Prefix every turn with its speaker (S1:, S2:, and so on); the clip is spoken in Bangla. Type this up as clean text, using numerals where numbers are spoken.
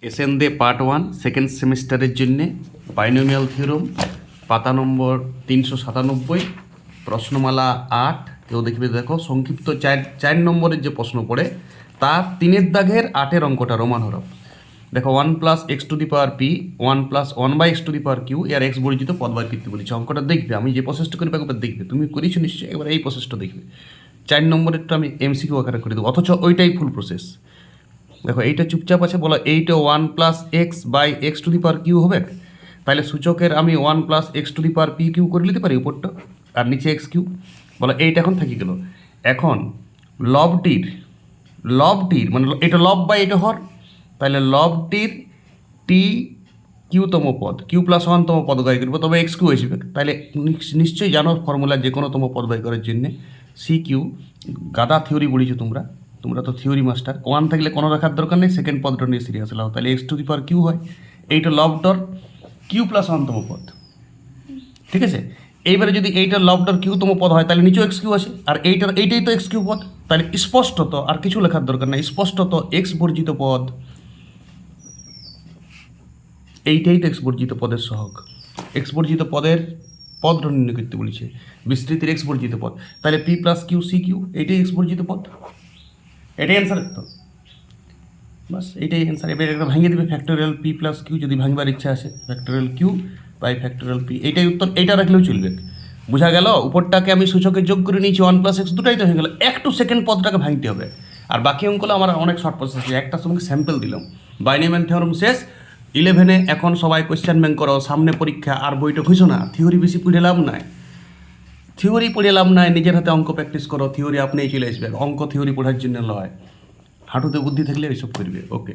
S1: এসএনদে পার্ট 1 সেকেন্ড সেমিস্টারের জন্যে বাইনোমিয়াল থিওরেম পাতা নম্বর 397 প্রশ্নমালা 8 কেউ দেখবে দেখো সংক্ষিপ্ত চার নম্বরের যে প্রশ্ন পড়ে তার 3-এর দাগের 8-এর অঙ্কটা রোমান হরফ দেখো 1 plus x to the power p 1 plus 1 by x to the power q এর এক্স বর্জিত পদ বার করতে বলেছে। অঙ্কটা দেখবে, আমি যে প্রসেসটা করি একবার দেখবে, তুমি করেছো নিশ্চয়ই, একবার এই প্রসেসটা দেখবে। 4 নম্বরেরটা আমি এমসিকিউ আকারে করে দেবো, অথচ ওইটাই ফুল প্রসেস। দেখো এইটা চুপচাপ আছে, বলো এইটা 1 plus x by x to the power q হবে, তাহলে সূচকের আমি 1 plus x to the power p q করে নিতে পারি উপরটা, আর নিচে এক্স কিউ। বলো এইটা এখন থাকি গেল। এখন লবটির মানে এটা লব বাই এটা হর, তাহলে লবটির টি কিউতম পদ কিউ প্লাস 1তম পদ বাই করবো, তবে এক্স কিউ আসবে। তাহলে নিশ্চয়ই জানো ফর্মুলা যে কোনোতম পদ বাই করার জন্যে সি কিউ। গাদা থিওরি পড়িছো তোমরা, তোমরা তো থিওরি মাস্টার। 1 থাকলে কোনো রাখার দরকার নেই, সেকেন্ড পদটা নিয়ে সিরিয়াস লাও, তাহলে x to the power q হয়। এইটা লবডর কিউ প্লাস 1তম পদ, ঠিক আছে। এইবারে যদি এইটা লবডর কিউতম পদ হয় তাহলে নিচেও এক্স কিউ আছে, আর এইটাই তো এক্স কিউ পদ, তাহলে স্পষ্টত আর কিছু লেখার দরকার নেই, স্পষ্টত এক্স বর্জিত পদ, এইটাই তো এক্স বর্জিত পদের সহগ। এক্স বর্জিত পদের পদ নির্ণয় করতে বলেছে, বিস্তৃতির এক্স বর্জিত পদ, তাহলে p plus q C q এইটাই এক্স বর্জিত পদ, এটাই অ্যান্সার তো, বাস এইটাই অ্যান্সার। এবার একটা ভাঙিয়ে দেবে ফ্যাক্টোরিয়াল পি প্লাস কিউ, যদি ভাঙবার ইচ্ছা আছে factorial q by factorial p, এইটাই উত্তর। এইটা রাখলেও চলবে। বোঝা গেল? উপরটাকে আমি সূচকে যোগ করে নিয়েছি 1 প্লাস এক্স, দুটাই তো হয়ে গেল, একটু সেকেন্ড পদটাকে ভাঙতে হবে। আর বাকি অঙ্কগুলো আমার অনেক শর্ট প্রসেস আছে, একটা সঙ্গে স্যাম্পল দিলাম। বাইনোমিয়াল থিওরেম শেষ। 11-এ এখন সবাই কোয়েশ্চেন ব্যাংক করো, সামনে পরীক্ষা, আর বইটা খুঁজো না, থিওরি বেশি পড়ে লাভ নাই, নিজের হাতে অঙ্ক প্র্যাকটিস করো, থিওরি আপনিই চলে আসবে। অঙ্ক থিওরি পড়ার জন্য নয়, হাঁটুতে বুদ্ধি থাকলে এইসব করবে। ওকে।